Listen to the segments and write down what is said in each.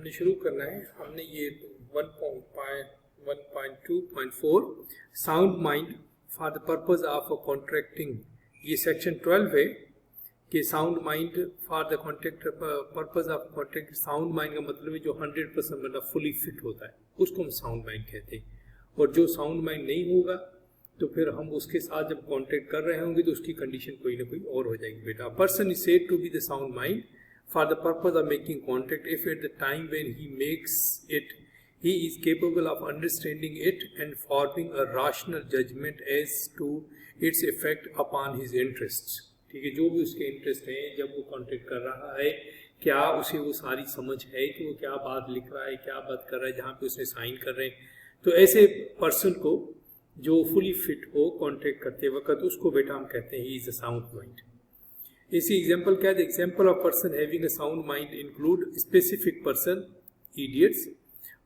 हमने शुरू करना है। हमने ये 1.2.4 sound mind for the purpose of contracting, ये सेक्शन 12 है कि sound mind for the contract purpose of contract. Sound mind का मतलब है जो 100% मतलब फुली फिट होता है, उसको हम साउंड माइंड कहते हैं। और जो साउंड माइंड नहीं होगा तो फिर हम उसके साथ जब कॉन्ट्रैक्ट कर रहे होंगे तो उसकी कंडीशन कोई ना कोई और हो जाएगी। बेटा, person is said to be the sound mind for the purpose of making contact if at the time when he makes it he is capable of understanding it and forming a rational judgment as to its effect upon his interests। ठीक है, जो भी उसके interest हैं जब वो contact कर रहा है, क्या उसे वो सारी समझ है कि वो क्या बात लिख रहा है, क्या बात कर रहा है, जहाँ पे उसने साइन कर रहे हैं। तो ऐसे पर्सन को जो फुली फिट हो कॉन्टेक्ट करते वक्त, उसको बेटा हम कहते हैं he is a sound mind. इसी एग्जाम्पल क्या है? Example of person having a sound mind include specific person, idiots,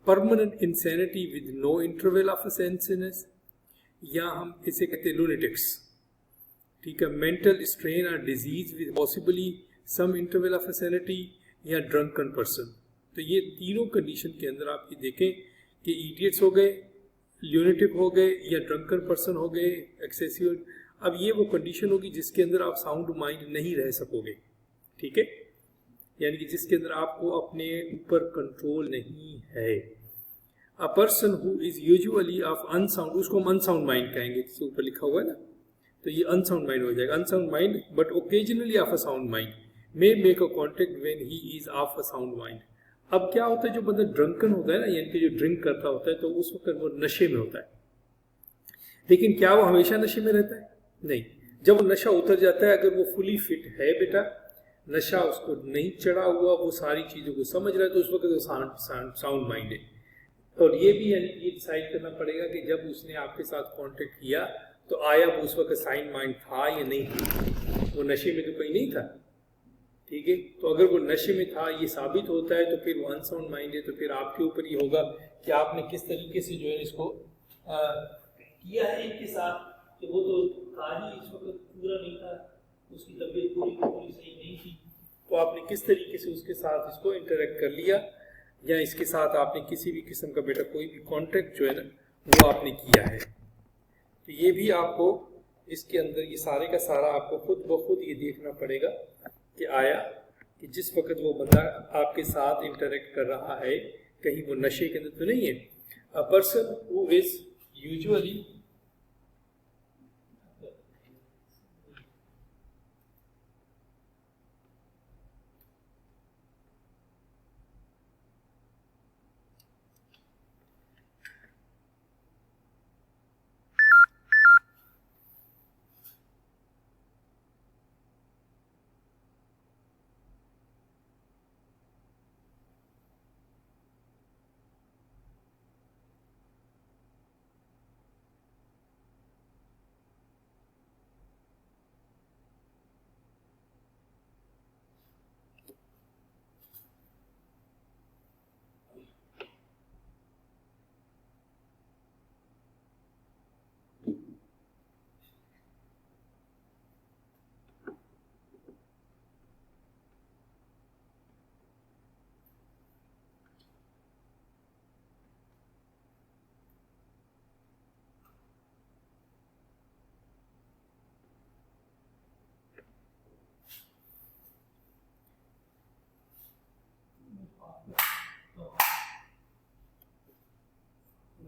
permanent insanity with no interval of senseness, या हम इसे कहते हैं लूनेटिक्स। ठीक है, मेंटल स्ट्रेन और disease with possibly some interval of sanity, या ड्रंकन पर्सन। तो ये तीनों कंडीशन के अंदर आप ये देखें कि इडियट्स हो गए, ल्यूनेटिक हो गए, या ड्रंकन पर्सन हो गए, एक्सेसिव। अब ये वो कंडीशन होगी जिसके अंदर आप साउंड माइंड नहीं रह सकोगे। ठीक है, यानी कि जिसके अंदर आपको अपने ऊपर कंट्रोल नहीं है। A person who is usually of unsound, उसको हम अनसाउंड माइंड कहेंगे, जिसके ऊपर लिखा हुआ है ना, तो ये अनसाउंड माइंड हो जाएगा। Unsound mind but occasionally of a sound mind may make a contact when he is of a sound mind. अब क्या होता है, जो बंदा ड्रंकन होता है ना, यानी कि जो ड्रिंक करता होता है, तो उस वक्त वो नशे में होता है। लेकिन क्या वो हमेशा नशे में रहता है? नहीं। जब वो नशा उतर जाता है, अगर वो फुली फिट है बेटा, नशा उसको नहीं चढ़ा हुआ, वो सारी चीज़ों को समझ रहा है, तो उस वक्त वो साउंड माइंड है। और ये भी यानी ये डिसाइड करना पड़ेगा कि जब उसने आपके साथ कांटेक्ट किया तो आया वो उस वक्त साउंड माइंड था या नहीं था। वो नशे में तो कहीं नहीं था। ठीक है, तो अगर वो नशे में था, ये साबित होता है, तो फिर वो अनसाउंड माइंड है। तो फिर आपके ऊपर ये होगा कि आपने किस तरीके से जो है इसको किया है इनके साथ, कि वो तो था ही इस वक्त पूरा नहीं था, उसकी तबीयत पूरी सही नहीं थी, तो आपने किस तरीके से उसके साथ इसको इंटरेक्ट कर लिया, या इसके साथ आपने किसी भी किस्म का बेटा कोई भी कॉन्टेक्ट जो है ना वो आपने किया है। तो ये भी आपको इसके अंदर ये सारे का सारा आपको खुद ब खुद ये देखना पड़ेगा कि आया कि जिस वक्त वो बंदा आपके साथ इंटरेक्ट कर रहा है कहीं वो नशे के अंदर तो नहीं है। A person who is usually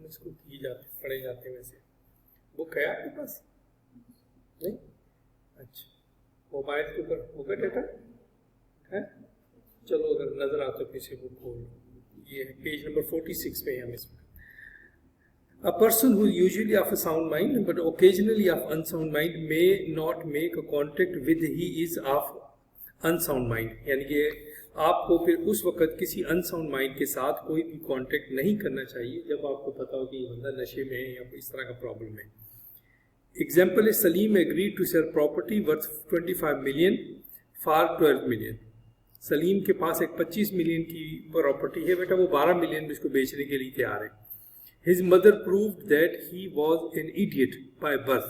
इसको पढ़े जाते हैं। वैसे बुक है आपके पास? नहीं? अच्छा, मोबाइल के ऊपर होगा डेटा है? चलो अगर नजर आता तो किसी बुक खोल, ये पेज नंबर 46 पे हम इसमें। A person who is usually of a sound mind but occasionally of unsound mind may not make a contact with he is of unsound mind। यानी कि आपको फिर उस वक्त किसी अनसाउंड माइंड के साथ कोई भी कांटेक्ट नहीं करना चाहिए जब आपको पता हो कि ये बंदा नशे में है या इस तरह का प्रॉब्लम है। एग्जाम्पल है, Saleem agreed to sell property worth 25 million for 12 million. Saleem के पास एक 25 मिलियन की प्रॉपर्टी है बेटा, वो 12 मिलियन में इसको बेचने के लिए तैयार है। His mother proved that he was an idiot by birth.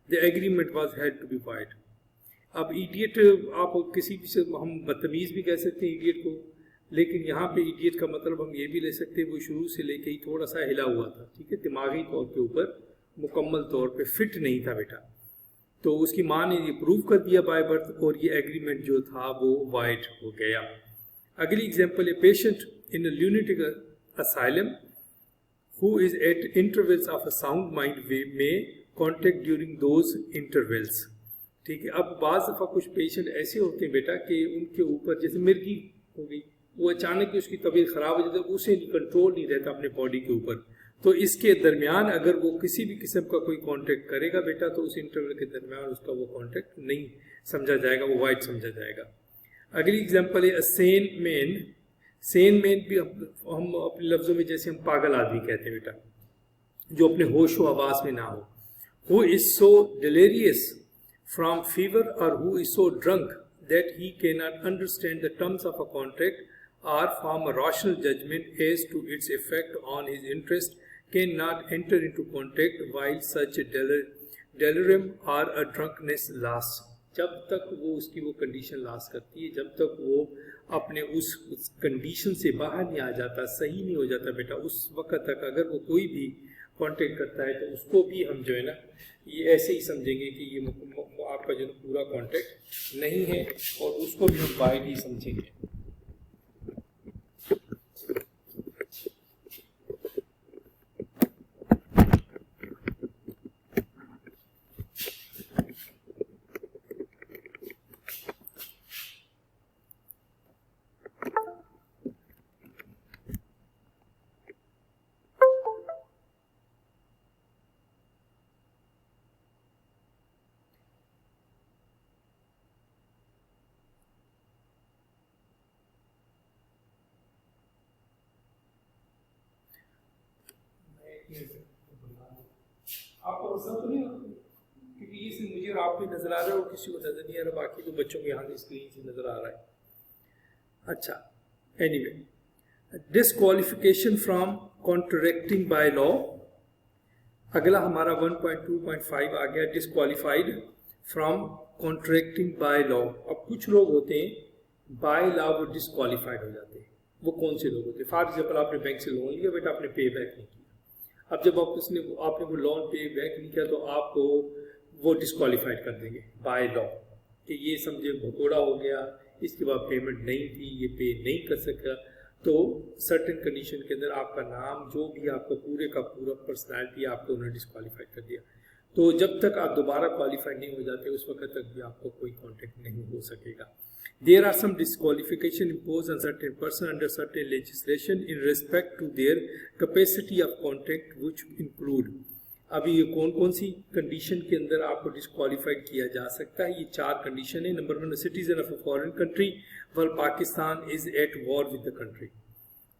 The agreement was had to be void। अब इडियट आप किसी भी से हम बदतमीज भी कह सकते हैं इडियट को, लेकिन यहाँ पे इडियट का मतलब हम ये भी ले सकते हैं वो शुरू से लेके ही थोड़ा सा हिला हुआ था, ठीक है, दिमागी तौर के ऊपर मुकम्मल तौर पे फिट नहीं था बेटा। तो उसकी माँ ने ये प्रूव कर दिया बाय बर्थ और ये एग्रीमेंट जो था वो वाइड हो गया। अगली एग्जांपल है patient in a lunatic asylum who is at intervals of a sound mind may contact during those intervals, ठीक है। अब बाज़ दफ़ा कुछ पेशेंट ऐसे होते हैं बेटा कि उनके ऊपर जैसे मिर्गी हो गई, वो अचानक ही उसकी तबीयत ख़राब हो जाती है, उसे कंट्रोल नहीं रहता अपने बॉडी के ऊपर, तो इसके दरमियान अगर वो किसी भी किस्म का कोई कांटेक्ट करेगा बेटा तो उस इंटरवल के दरमियान उसका वो कांटेक्ट नहीं समझा जाएगा, वो वाइड समझा जाएगा। अगली एग्जांपल है सेन मैन। सेन मैन भी हम अपने लफ्ज़ों में जैसे हम पागल आदमी कहते हैं बेटा, जो अपने होश व आवास में ना हो। Who is so delirious from fever और who is so drunk that he can not understand the terms of a contract or form a rational judgment as to its effect on his interest cannot enter into contact while such a delirium or a drunkenness lasts। जब तक वो उसकी वो condition last करती है, जब तक वो अपने उस कंडीशन से बाहर नहीं आ जाता, सही नहीं हो जाता बेटा, उस वक्त तक अगर वो कोई भी कांटेक्ट करता है तो उसको भी हम जो है ना ये ऐसे ही समझेंगे कि ये आपका जो पूरा कांटेक्ट नहीं है और उसको भी हम वाइड ही समझेंगे। आपको पसंद तो नहीं होती क्योंकि ये सिर्फ मुझे और आप भी नजर आ रहा है और किसी को नजर नहीं आ रहा, बाकी तो बच्चों के यहाँ स्क्रीन से नजर आ रहा है। अच्छा, anyway, disqualification from contracting by law. अगला हमारा 1.2.5 आ गया, disqualified from contracting by law. अब कुछ लोग होते हैं बाय लॉ वो डिस्क्वालिफाइड हो जाते हैं। वो कौन से लोग होते हैं? फॉर एग्जाम्पल आपने बैंक से लोन लिया बेटा, आपने पे बैक नहीं किया। अब जब आपने वो लोन पे बैक नहीं किया तो आपको वो डिस्क्वालिफाइड कर देंगे बाय लॉ कि ये समझे भगोड़ा हो गया, इसके बाद पेमेंट नहीं थी, ये पे नहीं कर सका। तो सर्टेन कंडीशन के अंदर आपका नाम जो भी आपका पूरे का पूरा पर्सनैलिटी आपको उन्होंने डिस्क्वालिफाइड कर दिया। तो जब तक आप दोबारा क्वालिफाइड नहीं हो जाते उस वक्त तक भी आपको कोई कॉन्टेक्ट नहीं हो सकेगा। There are some disqualification imposed on certain person under certain legislation in respect to their capacity of contact, which include। अभी ये कौन कौन सी कंडीशन के अंदर आपको डिस्क्वालिफाइड किया जा सकता है? ये 4 कंडीशन है। Number 1, citizen of a foreign country while Pakistan is at war with the country.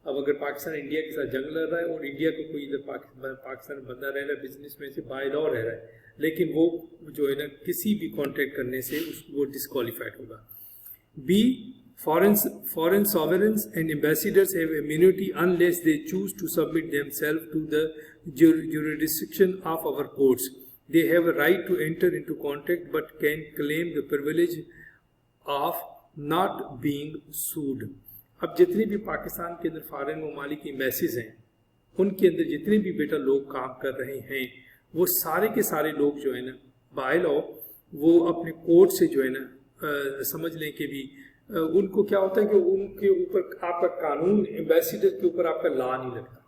अब अगर पाकिस्तान इंडिया के साथ जंग लड़ रहा है और इंडिया को कोई इधर पाकिस्तान में बंदा रह रहा है, बिजनेस में से बाय लॉ रह रहा है, लेकिन वो जो है ना किसी भी कॉन्टेक्ट करने से वो डिस्क्वालिफाइड होगा। B, foreign sovereigns and ambassadors have immunity unless they choose to submit themselves to the jurisdiction of our courts. They have a right to enter into contact but can claim the privilege of not being sued। अब जितने भी पाकिस्तान के अंदर foreign ममालिक की embassies हैं, उनके अंदर जितने भी बेटा लोग काम कर रहे हैं, वो सारे के सारे लोग जो है ना बाय लॉ वो अपने कोर्ट से जो है ना समझ लें कि भी उनको क्या होता है कि उनके ऊपर आपका कानून, एम्बेसडर के ऊपर आपका लॉ नहीं लगता,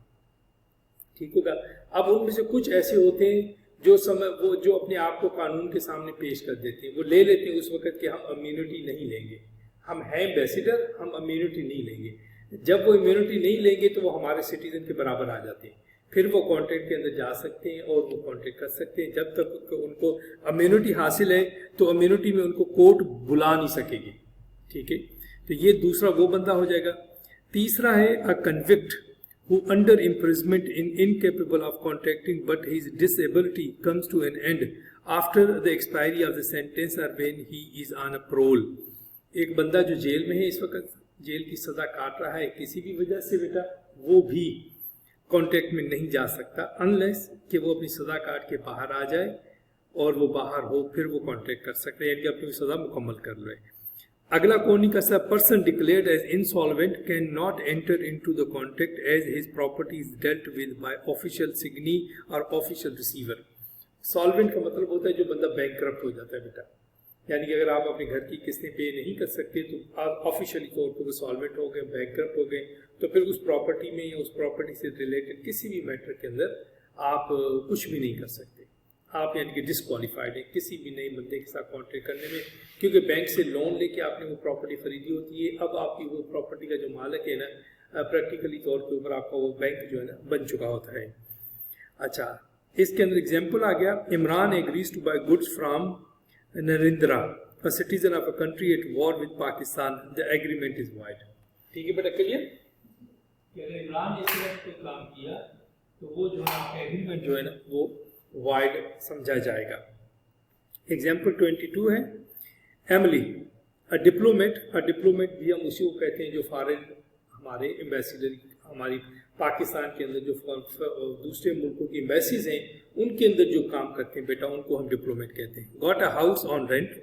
ठीक होगा। अब उनमें से कुछ ऐसे होते हैं वो जो अपने आप को कानून के सामने पेश कर देते हैं, वो ले लेते हैं उस वक्त कि हम इम्यूनिटी नहीं लेंगे, हम हैं एम्बेसडर, हम इम्यूनिटी नहीं लेंगे। जब वो इम्यूनिटी नहीं लेंगे तो वो हमारे सिटीजन के बराबर आ जाते हैं, फिर वो कॉन्ट्रैक्ट के अंदर जा सकते हैं और वो कॉन्ट्रैक्ट कर सकते हैं। जब तक उनको इम्यूनिटी हासिल है तो इम्यूनिटी में उनको कोर्ट बुला नहीं सकेगी, ठीक है। तो ये दूसरा वो बंदा हो जाएगा। तीसरा है a convict who under imprisonment in incapable of contracting but his disability comes to an end after the expiry of the sentence और when he is on a parole. एक बंदा जो जेल में है इस वक्त, जेल की सजा काट रहा है किसी भी वजह से बेटा, वो भी कॉन्टैक्ट में नहीं जा सकता अनलेस कि वो अपनी सज़ा काट के बाहर आ जाए और वो बाहर हो फिर वो कॉन्टैक्ट कर सकते हैं, यानी कि अपनी सज़ा मुकम्मल कर ले। अगला कौन का सा person declared as insolvent can not enter into the contract as his property is dealt with by official assignee और ऑफिशियल रिसीवर। सॉल्वेंट का मतलब होता है जो बंदा बैंकरप्ट हो जाता है बेटा, यानी कि अगर आप अपने घर की किस्तें पे नहीं कर सकते तो आप ऑफिशियली तौर पर सॉल्वेंट हो गए, बैंकरप्ट हो गए, तो फिर उस प्रॉपर्टी में या उस प्रॉपर्टी से रिलेटेड किसी भी मैटर के अंदर आप कुछ भी नहीं कर सकते, आप यानी कि डिसक्वालीफाइड है किसी भी नए बंदे के साथ कॉन्ट्रैक्ट करने में, क्योंकि बैंक से लोन लेके आपने वो प्रॉपर्टी खरीदी होती है। अब आपकी वो प्रॉपर्टी का जो मालिक है ना प्रैक्टिकली तौर के ऊपर आपका वो बैंक जो है ना बन चुका होता है। अच्छा, इसके अंदर एग्जाम्पल आ गया, Imran agrees to buy goods from Narendra a citizen of a country at war with Pakistan, the agreement is void। ठीक है बेटा, क्लियर? अगर इमरान ने इस वक्त कोई काम किया तो वो जो है आपका एग्रीमेंट जो है ना वो void समझा जाएगा। एग्जाम्पल 22 है, एमिली अ डिप्लोमेट भी हम उसी को कहते हैं जो फॉरेन हमारे एम्बेसडर हमारी पाकिस्तान के अंदर जो दूसरे मुल्कों की एम्बेसीज हैं उनके अंदर जो काम करते हैं बेटा उनको हम डिप्लोमेट कहते हैं। Got a house on rent,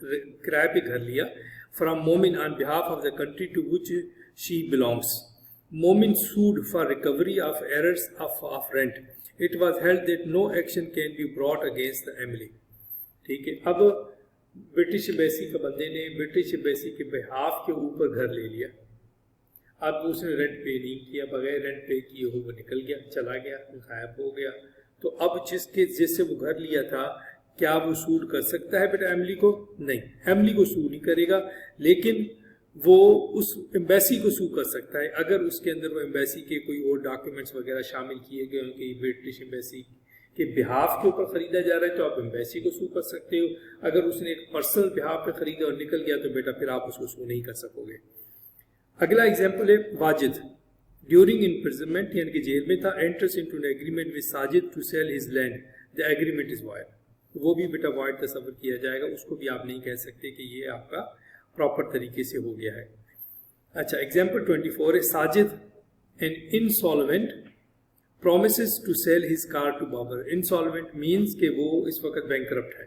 किराए पे घर लिया, from Momin on behalf of the country to which she belongs. Momin sued for recovery of arrears of rent, it was held that no action can be brought against the Emily. ठीक है, अब British embassy का बंदे ने British embassy के behalf के ऊपर घर ले लिया, अब उसने रेंट पे नहीं किया, बगैर रेंट पे किए हो वो निकल गया, चला गया, गायब हो गया, तो अब जिससे वो घर लिया था क्या वो सूड कर सकता है बेटा एमिली को? नहीं, एमिली को सू नहीं करेगा, लेकिन वो उस एम्बेसी को सू कर सकता है अगर उसके अंदर वो एम्बेसी के कोई और डॉक्यूमेंट्स वगैरह शामिल किए गए हों कि ब्रिटिश एम्बेसी के बिहाफ के ऊपर खरीदा जा रहा है तो आप एम्बेसी को सू कर सकते हो। अगर उसने एक पर्सनल बिहाफ पे खरीदा और निकल गया तो बेटा फिर आप उसको सू नहीं कर सकोगे। अगला एग्जाम्पल है वाजिद, ड्यूरिंग इम्प्रिजनमेंट यानी कि जेल में था, enters into an agreement with Sajid to sell his land, the agreement is void. वो भी बेटा वॉइड तस्वर किया जाएगा, उसको भी आप नहीं कह सकते कि ये आपका प्रॉपर तरीके से हो गया है। अच्छा, एग्जाम्पल 24 है, Sajid an insolvent promises to sell his car to Babar. Insolvent means कि वो इस वक्त बैंकरप्ट है,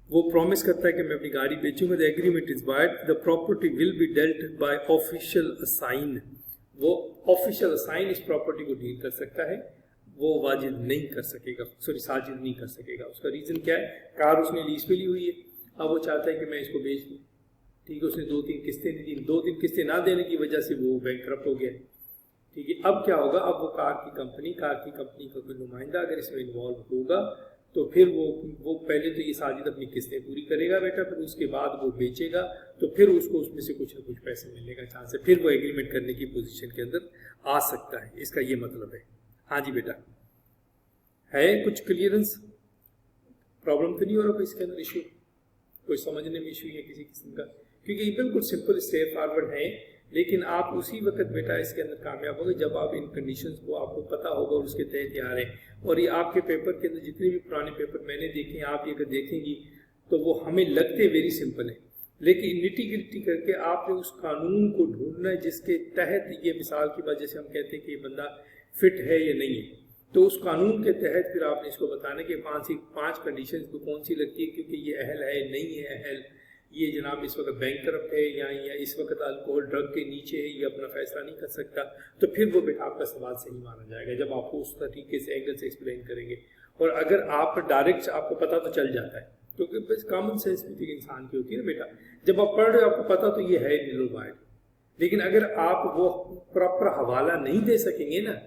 वो प्रॉमिस करता है कि मैं अपनी गाड़ी बेचूंगा, the agreement is void, the property will be dealt by official assignee. वो ऑफिशियल असाइन इस प्रॉपर्टी को डील कर सकता है, वो वाजिद नहीं कर सकेगा, सॉरी साजिद नहीं कर सकेगा। उसका रीज़न क्या है, कार उसने लीज पे ली हुई है, अब वो चाहता है कि मैं इसको बेच दूँ, ठीक है, उसने 2-3 किस्तें दी, 2-3 किस्तें ना देने की वजह से वो बैंकरप्ट हो गया, ठीक है। अब क्या होगा, अब वो कार की कंपनी का कोई नुमाइंदा अगर इसमें इन्वॉल्व होगा तो फिर वो पहले तो ये साजिद अपनी किस्तें पूरी करेगा बेटा, फिर उसके बाद वो बेचेगा तो फिर उसको उसमें से कुछ ना कुछ पैसे मिलने का चांस है, फिर वो एग्रीमेंट करने की पोजीशन के अंदर आ सकता है, इसका ये मतलब है। हाँ जी बेटा, है कुछ क्लियरेंस, प्रॉब्लम तो नहीं हो रहा कोई इसके अंदर इशू, कोई समझने में इशू है किसी किस्म का? क्योंकि ये बिल्कुल सिंपल स्ट्रेट फॉरवर्ड है, लेकिन आप उसी वक्त बेटा इसके अंदर कामयाब होंगे जब आप इन कंडीशंस को आपको पता होगा और उसके तहत आ रहे हैं। और ये आपके पेपर के अंदर जितने भी पुराने पेपर मैंने देखे हैं, आप ये अगर देखेंगी तो वो हमें लगते वेरी सिंपल है, लेकिन निटी गिटी करके आपने उस कानून को ढूंढना है जिसके तहत ये, मिसाल की वजह से हम कहते हैं कि ये बंदा फिट है या नहीं है, तो उस कानून के तहत फिर आपने इसको बताना कि 5 कंडीशन को कौन सी लगती है, क्योंकि ये अहल है नहीं है अहल, ये जनाब इस वक्त बैंकरप्ट है या इस वक्त अल्कोहल ड्रग के नीचे है, ये अपना फैसला नहीं कर सकता, तो फिर वो बेटा आपका सवाल सही माना जाएगा जब आपको उस तरीके से एंगल से एक्सप्लेन करेंगे। और अगर आप डायरेक्ट आपको पता तो चल जाता है, क्योंकि बस कॉमन सेंस भी इंसान की होती है ना बेटा, जब आप पढ़ रहे हो आपको पता तो ये है नीलो वाइड, लेकिन अगर आप वो प्रॉपर हवाला नहीं दे सकेंगे ना,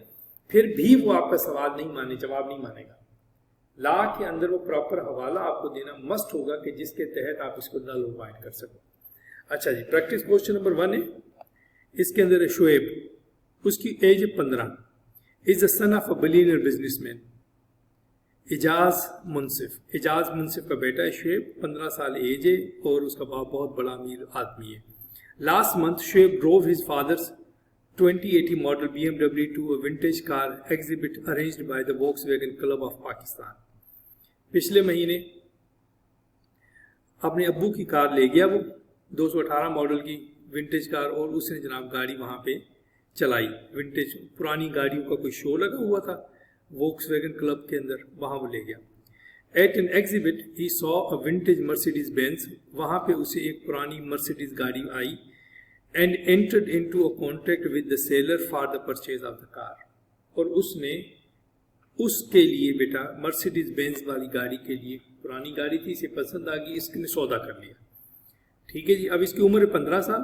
फिर भी वो आपका सवाल नहीं माने, जवाब नहीं मानेगा। ला के अंदर वो प्रॉपर हवाला आपको देना मस्ट होगा कि जिसके तहत आप इसको नल वाइड कर सको। अच्छा जी, प्रैक्टिस क्वेश्चन नंबर 1 है, इसके अंदर है शुएब, उसकी age 15, is the son of a billionaire businessman Ejaz Munsif का बेटा है शुएब, 15 साल एज है और उसका बाप बहुत बड़ा अमीर आदमी है। Last month Shoaib drove his father's 2080 model BMW to a vintage car exhibit arranged by the Volkswagen Club of Pakistan। पिछले महीने अपने अब्बू की कार ले गया वो 218 मॉडल की विंटेज कार, और उसने जनाब गाड़ी वहाँ पे चलाई, विंटेज पुरानी गाड़ियों का कोई शो लगा हुआ था वोक्सवैगन क्लब के अंदर, वहाँ वो ले गया। At an exhibit, he saw a vintage Mercedes Benz. वहाँ पे उसे एक पुरानी Mercedes गाड़ी आई and entered into a contract with the seller for the purchase of the car. और उसने उसके लिए बेटा Mercedes Benz वाली गाड़ी के लिए, पुरानी गाड़ी थी, इसे पसंद आ गई, इसने सौदा कर लिया. ठीक है जी. अब इसकी उम्र है 15 साल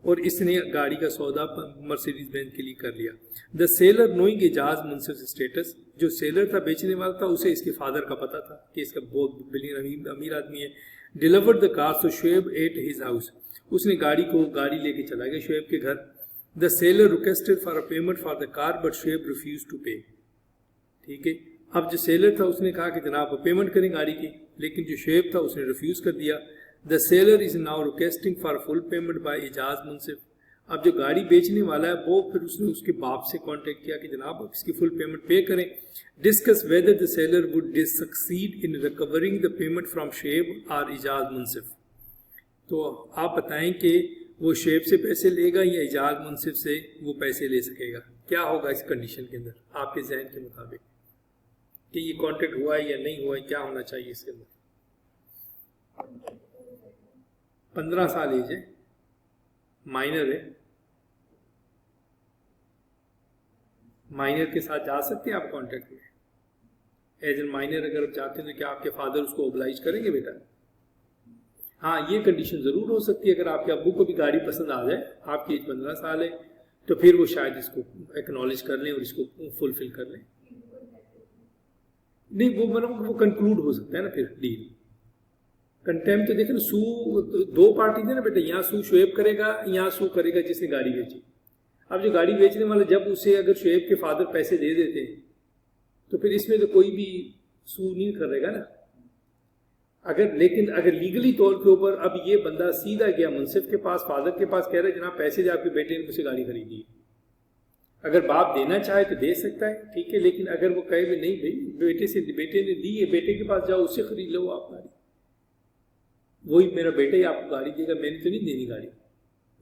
और इसने गाड़ी का सौदा मर्सिडीज बेंज के लिए कर लिया. The seller knowing Ejaz Munsif status, जो सेलर था, बेचने वाला था, उसे इसके फादर का पता था कि इसका बहुत बिलियन अमीर आदमी है. Delivered the car to Shoaib at his house, उसने गाड़ी लेके चला गया शुएब के घर. The seller requested for a payment for the car but Shoaib refuse to pay. ठीक है. अब जो सेलर था उसने कहा कि जनाब पेमेंट करें गाड़ी की, लेकिन जो शुएब था उसने रिफ्यूज कर दिया. The seller is now requesting for full payment by Ijaz Munsif. अब जो गाड़ी बेचने वाला है वो फिर उसने उसके बाप से कांटेक्ट किया कि जनाब आप इसकी फुल पेमेंट पे करें. Discuss whether the seller would succeed in recovering the payment from Shoaib or Ijaz Munsif. तो आप बताएं कि वो शोएब से पैसे लेगा या इजाज मुंसिफ से वो पैसे ले सकेगा. क्या होगा इस कंडीशन के अंदर आपके जहन के मुताबिक कि ये कॉन्ट्रैक्ट हुआ है या नहीं हुआ है, क्या होना चाहिए इसके अंदर? 15 साल एज है, माइनर है. माइनर के साथ जा सकते हैं आप कॉन्ट्रैक्ट में एज एन माइनर. अगर आप चाहते हैं तो क्या आपके फादर उसको ओबलाइज करेंगे बेटा? हाँ, ये कंडीशन ज़रूर हो सकती है. अगर आपके अब्बू को भी गाड़ी पसंद आ जाए, आपकी एज 15 साल है, तो फिर वो शायद इसको एक्नॉलेज कर लें और इसको फुलफिल कर लें. नहीं, वो मतलब वो कंक्लूड हो सकता है ना फिर डील. कंटेम्प्ट तो देखें, सू दो पार्टी थे ना बेटा, यहाँ सू शुएब करेगा, यहाँ सू करेगा जिसने गाड़ी बेची. अब जो गाड़ी बेचने वाला जब उसे अगर शुएब के फादर पैसे दे देते हैं तो फिर इसमें तो कोई भी सू नहीं करेगा ना. लेकिन अगर लीगली तौर के ऊपर अब ये बंदा सीधा गया मुंसिफ के पास, फादर के पास, कह रहा है जनाब पैसे दे, आपके बेटे ने मुझसे गाड़ी खरीदी है. अगर बाप देना चाहे तो दे सकता है, ठीक है. लेकिन अगर वो कहे भी नहीं भाई बेटे ने दी है, बेटे के पास जाओ, उससे खरीद लो आप गाड़ी, वही मेरा बेटा ही आपको गाड़ी देगा, मैंने तो नहीं देनी गाड़ी,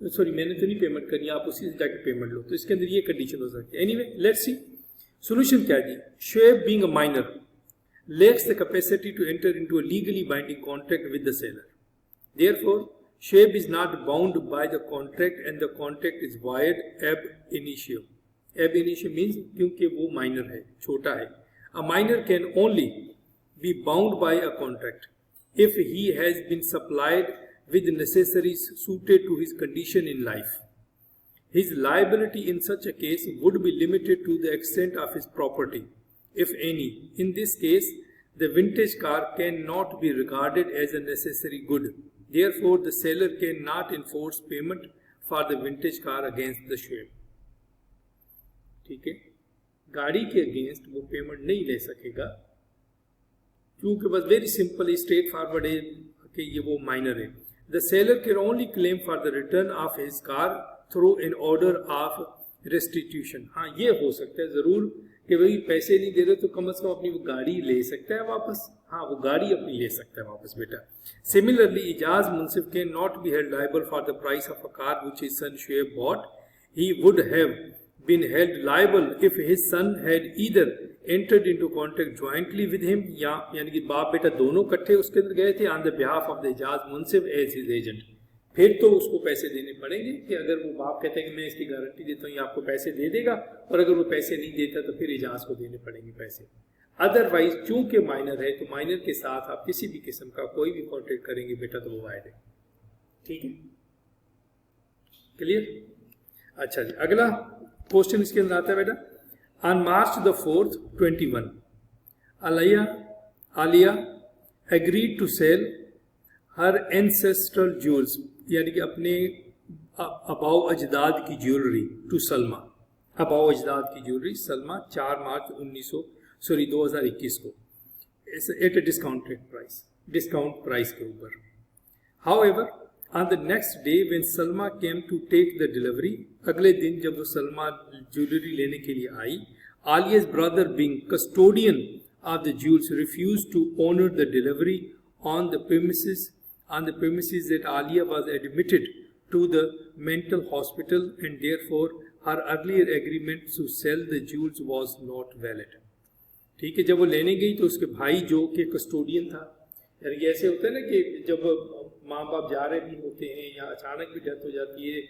सॉरी मैंने तो नहीं पेमेंट करनी, आप उसी से जाके पेमेंट लो. तो इसके अंदर ये कंडीशन हो सकती है. एनीवे लेट्स सी सोल्यूशन क्या है. Shoaib being a minor lacks the capacity to enter into a legally binding contract with the seller. Therefore, Shoaib is not bound by the contract and the contract is void ab initio. Ab initio means क्योंकि वो minor है, छोटा है. A minor can only be bound by a contract if he has been supplied with necessaries suited to his condition in life. His liability in such a case would be limited to the extent of his property, if any. In this case, the vintage car cannot be regarded as a necessary good. Therefore, the seller cannot enforce payment for the vintage car against the Shoaib. ठीक है, गाड़ी के against वो payment नहीं ले सकेगा क्योंकि बस वेरी सिंपल स्ट्रेट फॉरवर्ड है कि ये वो माइनर है. The seller can only claim for the return of his car through an order of restitution. हाँ, ये हो सकता है ज़रूर कि भाई पैसे नहीं दे रहे तो कम से कम अपनी वो गाड़ी ले सकता है वापस. हाँ, वो गाड़ी अपनी ले सकता है वापस बेटा. Similarly, Ijaz Munsif can not be held liable for the price of a car which his son Shoaib bought. He would have been held liable if his son had either entered into contract jointly with him, या यानी कि बाप बेटा दोनों इकट्ठे उसके अंदर गए थे on the behalf of the Ijaz Munsif as his agent. फिर तो उसको पैसे देने पड़ेंगे कि अगर वो बाप कहते हैं कि मैं इसकी गारंटी देता हूँ, ये आपको पैसे दे देगा, और अगर वो पैसे नहीं देता तो फिर इजाज को देने पड़ेंगे पैसे. अदरवाइज चूंकि माइनर है तो माइनर के साथ आप किसी भी किस्म का कोई भी कॉन्ट्रैक्ट करेंगे बेटा तो वो वायद है. ठीक है, क्लियर? अच्छा जी, अगला क्वेश्चन इसके अंदर आता है बेटा. On March the 4th 21 Alia agreed to sell her ancestral jewels, यानी कि अपने अबाव अजदाद की ज्वेलरी टू सलमा. अबाव अजदाद की ज्वेलरी सलमा 4 मार्च 2021 को एट ए डिस्काउंट प्राइस के ऊपर. However on the next day when Salma came to take the delivery, अगले दिन जब वो सलमा ज्वेलरी लेने के लिए आई, Aliya's brother being custodian of the jewels refuse to honour the delivery on the premises that Alia was admitted to the mental hospital, and therefore her earlier agreement to sell the jewels was not valid. ٹھیک ہے. جب وہ لینے گئی تو اس کے بھائی جو کہ کسٹوڈین تھا, یعنی ایسے ہوتا ہے نا کہ جب ماں باپ جا رہے بھی ہوتے ہیں یا اچانک بھی ڈیتھ ہو جاتی ہے,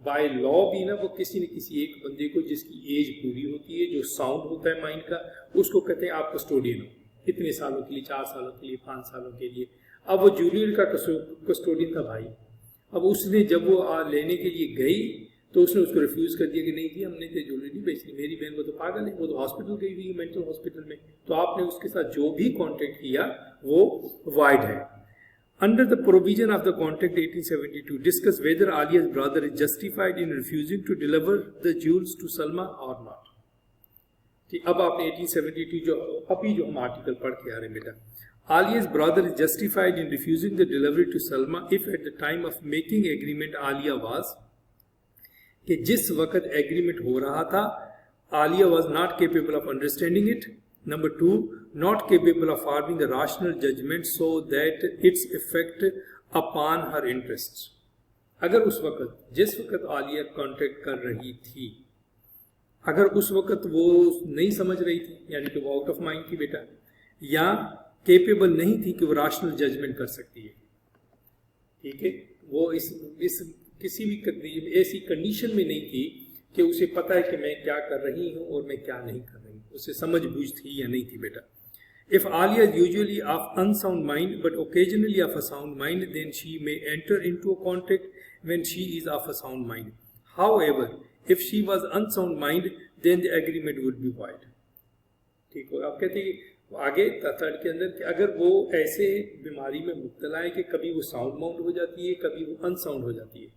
بائی لا بھی نا وہ کسی نہ کسی ایک بندے کو جس کی ایج پوری ہوتی ہے, جو ساؤنڈ ہوتا ہے مائنڈ کا, اس کو کہتے ہیں آپ کسٹوڈین ہو اتنے سالوں کے لیے, 4 سالوں کے لیے, 5 سالوں کے لیے. اب وہ جولیٹ کا کسٹوڈین تھا بھائی. اب اس نے جب وہ لینے کے لیے گئی تو اس نے اس کو ریفیوز کر دیا کہ نہیں جی ہم نے تو جولیٹ نہیں بیچنی, میری بہن وہ تو پاگل ہے, وہ تو ہاسپٹل گئی ہوئی ہے, مینٹل ہاسپٹل میں, تو آپ نے اس کے ساتھ جو بھی کانٹیکٹ کیا وہ وائڈ ہے. Under the provision of the contract 1872, discuss whether Alia's brother is justified in refusing to deliver the jewels to Salma or not. اب آپ نے 1872 جو ابھی جو ہم آرٹیکل پڑھ کے آ رہے ہیں بیٹا, Alia's brother is justified in refusing the delivery to Salma if at the time of making agreement Alia was, کہ جس وقت agreement ہو رہا تھا Alia was not capable of understanding it. Number 2, not capable of forming the rational judgment so that its effect upon her interests. اگر اس وقت جس وقت عالیہ contact کر رہی تھی, اگر اس وقت وہ نہیں سمجھ رہی تھی, یعنی کہ وہ آؤٹ آف مائنڈ تھی بیٹا, یا کیپیبل نہیں تھی کہ وہ راشنل ججمنٹ کر سکتی ہے, ٹھیک ہے, وہ اس کسی بھی ایسی کنڈیشن میں نہیں تھی کہ اسے پتہ ہے کہ میں کیا کر رہی ہوں اور میں کیا نہیں کر رہی ہوں, اسے سمجھ بوجھ تھی یا نہیں تھی بیٹا. If Alia is usually of unsound mind but occasionally of a sound mind, then she may enter into a contract when she is of a sound mind. However, if she was unsound mind, then the agreement would be void. ٹھیک ہو, آپ کہتے ہیں آگے third کے اندر کہ اگر وہ ایسے بیماری میں مبتلا ہے کہ کبھی وہ ساؤنڈ ماؤنڈ ہو جاتی ہے, کبھی وہ انساؤنڈ ہو جاتی ہے.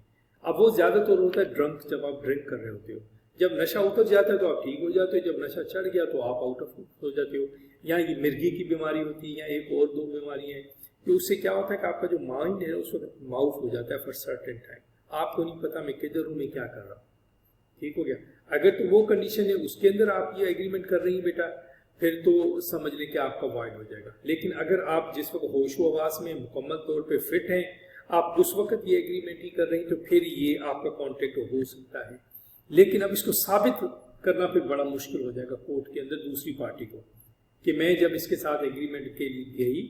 اب وہ زیادہ طور ہوتا ہے ڈرنک, جب آپ ڈرنک کر رہے ہوتے ہو, جب نشہ اتر جاتا ہے تو آپ ٹھیک ہو جاتے ہو, جب نشہ چڑھ گیا تو آپ آؤٹ آف ہو جاتے ہو. یا یہ مرگی کی بیماری ہوتی ہے, یا ایک اور 2 بیماریاں ہیں کہ اس سے کیا ہوتا ہے کہ آپ کا جو مائنڈ ہے اس وقت معاف ہو جاتا ہے فار سرٹن ٹائم, آپ کو نہیں پتا میں کدھر ہوں, میں کیا کر رہا ہوں. ٹھیک ہو گیا. اگر تو وہ کنڈیشن ہے اس کے اندر آپ یہ ایگریمنٹ کر رہی ہیں بیٹا, پھر تو سمجھ لیں کہ آپ کا وائڈ ہو جائے گا. لیکن اگر آپ جس وقت ہوش و حواس میں مکمل طور پہ فٹ ہیں, آپ اس وقت یہ ایگریمنٹ ہی کر رہی ہیں, تو پھر یہ آپ کا کانٹیکٹ ہو سکتا ہے. لیکن اب اس کو ثابت کرنا پھر بڑا مشکل ہو جائے گا کورٹ کے اندر دوسری پارٹی کو, کہ میں جب اس کے ساتھ ایگریمنٹ کے لیے گئی,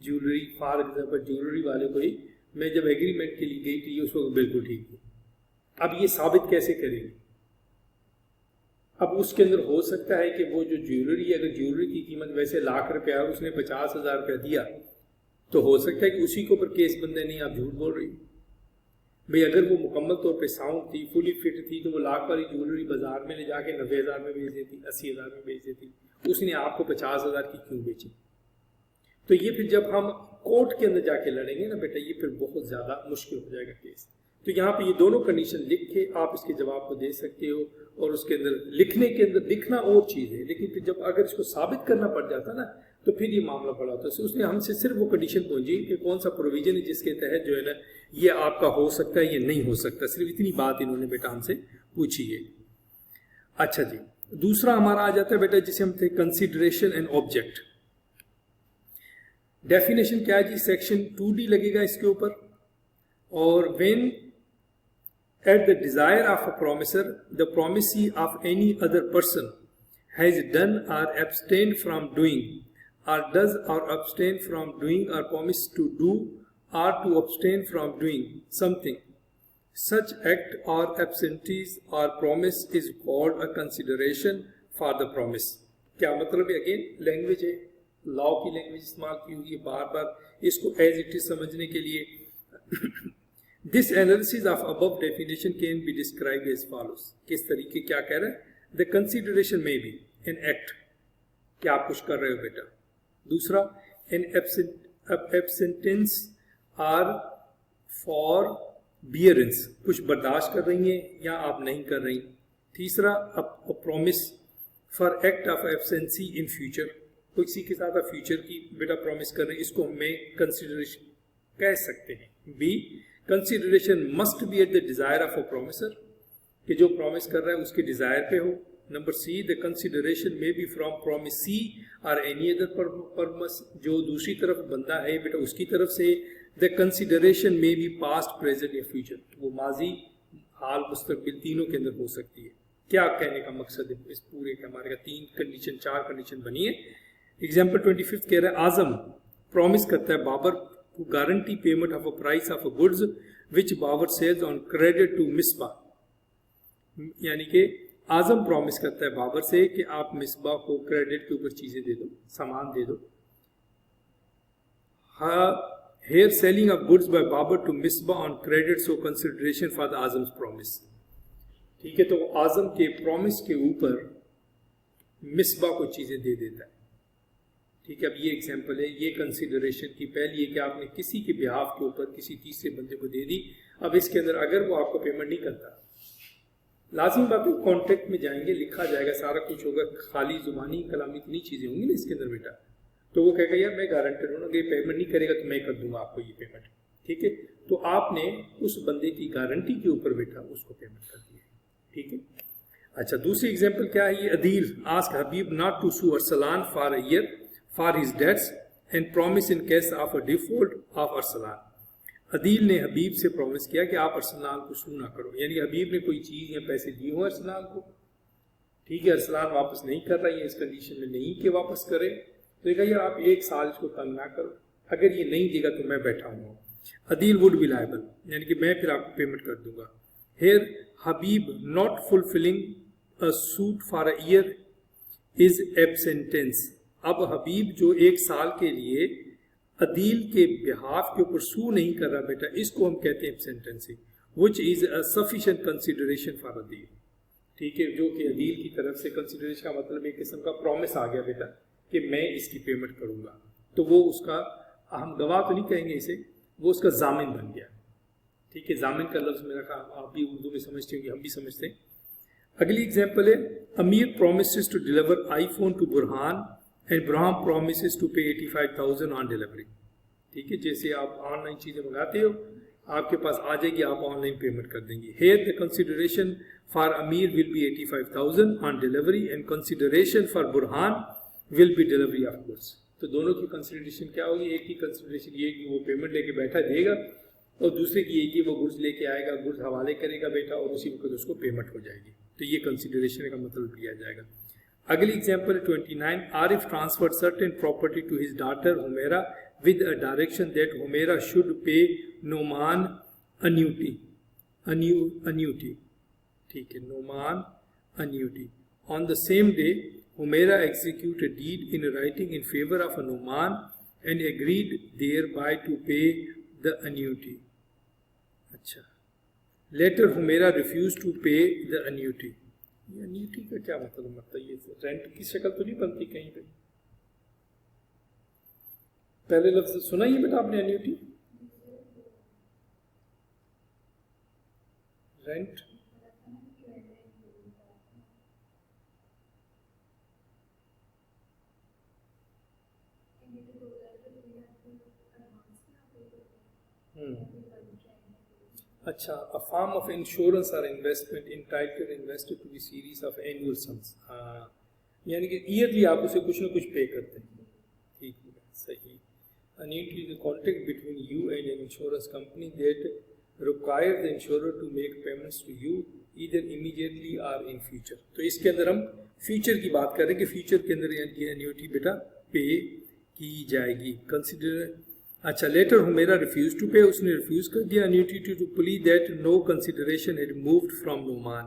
جیولری فار ایگزامپل جیولری والے کو ہی میں جب ایگریمنٹ کے لیے گئی تو یہ اس وقت بالکل ٹھیک تھی. اب یہ ثابت کیسے کرے گی؟ اب اس کے اندر ہو سکتا ہے کہ وہ جو جیولری, اگر جیولری کی قیمت ویسے ₹1,00,000 اور اس نے ₹50,000 دیا, تو ہو سکتا ہے کہ اسی کے اوپر کیس بندے نہیں, آپ جھوٹ بول رہی. بھئی اگر وہ مکمل طور پہ ساؤنڈ تھی, فلی فٹ تھی, تو وہ لاکھ والی جیولری بازار میں لے جا کے 90,000 میں بیچ دیتی, 80,000 میں بیچ دیتی. اس نے آپ کو 50,000 کی کیوں بیچی؟ تو یہ پھر جب ہم کورٹ کے اندر جا کے لڑیں گے نا بیٹا, یہ پھر بہت زیادہ مشکل ہو جائے گا کیس. تو یہاں پہ یہ دونوں کنڈیشن لکھ کے آپ اس کے جواب کو دے سکتے ہو, اور اس کے اندر لکھنے کے اندر لکھنا اور چیز ہے, لیکن پھر جب اگر اس کو ثابت کرنا پڑ جاتا نا تو پھر یہ معاملہ بڑا ہوتا ہے. اس نے ہم سے صرف وہ کنڈیشن پہنچی کہ کون سا پروویژن ہے جس کے تحت جو ہے نا یہ آپ کا ہو سکتا ہے, یہ نہیں ہو سکتا, صرف اتنی بات انہوں نے بیٹا ہم سے پوچھی ہے. اچھا جی, دوسرا ہمارا آ جاتا ہے بیٹا جسے ہم تھے کنسیڈریشن اینڈ آبجیکٹ. ڈیفینیشن کیا ہے جی؟ سیکشن 2D لگے گا اس کے اوپر. اور when at the desire of a promisor the promisee of any other person has done or abstained from doing or does or abstain from doing or promised to do or to abstain from doing something, such act or absentees or promise is called a consideration for the promise. کیا مطلب ہے؟ Again language ہے, لا کی language استعمال کی ہوئی ہے بار بار اس کو ایز اٹ از سمجھنے کے لیے. This analysis of above definition can be described as follows. کس طریقے کیا کہہ رہا ہے؟ The consideration may be an act, کیا آپ کچھ کر رہے ہو بیٹا. دوسرا, an absentence or forbearance, کچھ برداشت کر رہی ہیں یا آپ نہیں کر رہی. تیسرا, a promise for act of absency in future, کوئی کسی کے ساتھ فیوچر کی بیٹا پرومس کر رہے ہیں, اس کو ہمیں کنسیڈریشن کہہ سکتے ہیں. B, consideration must be at the desire of a promisor, کہ جو پرومس کر رہا ہے اس کے ڈیزائر پہ ہو. نمبر سی, دا کنسیڈریشن میں بی فرام پرومسی اور اینی ادر پرمس, جو دوسری طرف بندہ ہے بیٹا اس کی طرف سے. دا کنسیڈریشن میں بی پاسٹ, پریزنٹ یا فیوچر, وہ ماضی, حال, مستقبل تینوں کے اندر ہو سکتی ہے. क्या कहने का मकसद है इस पूरे का? हमारे का 4 कंडीशन बनी है। एग्जाम्पल 25 कह रहा है आजम प्रॉमिस करता है Babar to guarantee payment of a price of a goods which Babar sells on credit to Misbah, यानी कि आजम प्रॉमिस करता है बाबर से कि आप मिसबा को क्रेडिट के ऊपर चीजें दे दो, सामान दे दो। Here selling of goods by Babar to Misbah on credit so consideration for the Azam's promise. ठीक है, तो आजम के प्रॉमिस के ऊपर मिसबा को चीजें दे देता है। ठीक है, अब ये एग्जांपल है, ये कंसिडरेशन की पहली है कि आपने किसी के बिहाफ के ऊपर किसी तीसरे बंदे को दे दी। अब इसके अंदर अगर वो आपको पेमेंट नहीं करता, लाजिम बात है कॉन्ट्रैक्ट में जाएंगे, लिखा जाएगा, सारा कुछ होगा, खाली जुबानी कलामी इतनी चीजें होंगी ना इसके अंदर बेटा, तो वो कहेगा यार मैं गारंटर हूँ, अगर पेमेंट नहीं करेगा तो मैं कर दूंगा आपको ये पेमेंट। ठीक है, तो आपने उस बंदे की गारंटी के ऊपर बेटा उसको पेमेंट कर दी। ठीक है, अच्छा दूसरी एग्जांपल क्या है, ये Adeel ask Habib not to sue Arsalan for a year for his debts and promise in case of a default of Arsalan. Adeel ने हबीब से प्रॉमिस किया कि आप अरसलान को सू ना करो, यानी हबीब ने कोई चीज या पैसे दिए हो अरसलान को। ठीक है, अरसलान वापस नहीं कर रहा है, इस कंडीशन में नहीं कि वापस करे, तो यार आप 1 साल इसको तंग ना करो, अगर ये नहीं देगा तो मैं बैठा हूँ। अदील वुड बी लायबल, यानी कि मैं फिर आपको पेमेंट कर दूंगा। Here Habib not fulfilling a suit for a year is abstinence. अब हबीब जो 1 साल के लिए अदील के बिहाफ के ऊपर सू नहीं कर रहा बेटा, इसको हम कहते हैं abstinence, which is a sufficient consideration for Adeel. ठीक है, जो कि अदील की तरफ से कंसिडरेशन का मतलब एक किस्म का प्रॉमिस आ गया बेटा कि मैं इसकी पेमेंट करूंगा, तो वो उसका, हम गवाह तो नहीं कहेंगे इसे, वो उसका जामिन बन गया। ठीक है, जामिन का लफ्ज मेरा कहा आप भी उर्दू में समझते होंगे, हम भी समझते हैं। अगली एग्जांपल है Amir promises to deliver iPhone to Burhan and Burhan promises to pay 85,000 on delivery. ठीक है, जैसे आप ऑनलाइन चीजें मंगाते हो, आपके पास आ जाएगी, आप ऑनलाइन पेमेंट कर देंगे। हेयर द कंसिडरेशन फॉर अमीर will be 85,000 on delivery and consideration for Burhan will be delivery of goods. तो दोनों की कंसिडरेशन क्या होगी, एक की कंसिडरेशन ये कि वो पेमेंट लेके बैठा देगा, और दूसरे की ये कि वो गुड्स लेके आएगा, गुड्स हवाले करेगा बेटा, और उसी वक्त उसको पेमेंट हो जाएगी। तो ये कंसिडरेशन का मतलब लिया जाएगा। अगली example 29, Arif transferred certain property to his daughter Humera with a direction that Humera should pay Noman annuity. ठीक है, Noman annuity. On the same day Humera execute a deed in writing in favor of a Numan and agreed thereby to pay the annuity. अच्छा, later Humera refused to pay the annuity. ये annuity का क्या मतलब ये rent की शक्ल तो नहीं बनती कहीं पे? पहले लफ्ज सुना ही बेटा आपने annuity? रेंट अच्छा, a form of insurance or investment entitled investor to be series of annual sums। हाँ, यानी कि ईयरली आप उसे कुछ ना कुछ पे करते हैं। ठीक है, सही। Annuity is a contract between you and an insurance company that requires the insurer to make payments to you either immediately or in future। तो इसके अंदर हम फ्यूचर की बात कर रहे हैं कि फ्यूचर के अंदर ये annuity बेटा पे की जाएगी। कंसिडर अच्छा, लेटर हुमेरा रिफ्यूज टू पे, उसने रिफ्यूज कर दिया annuity to plead that no consideration had moved from Noman,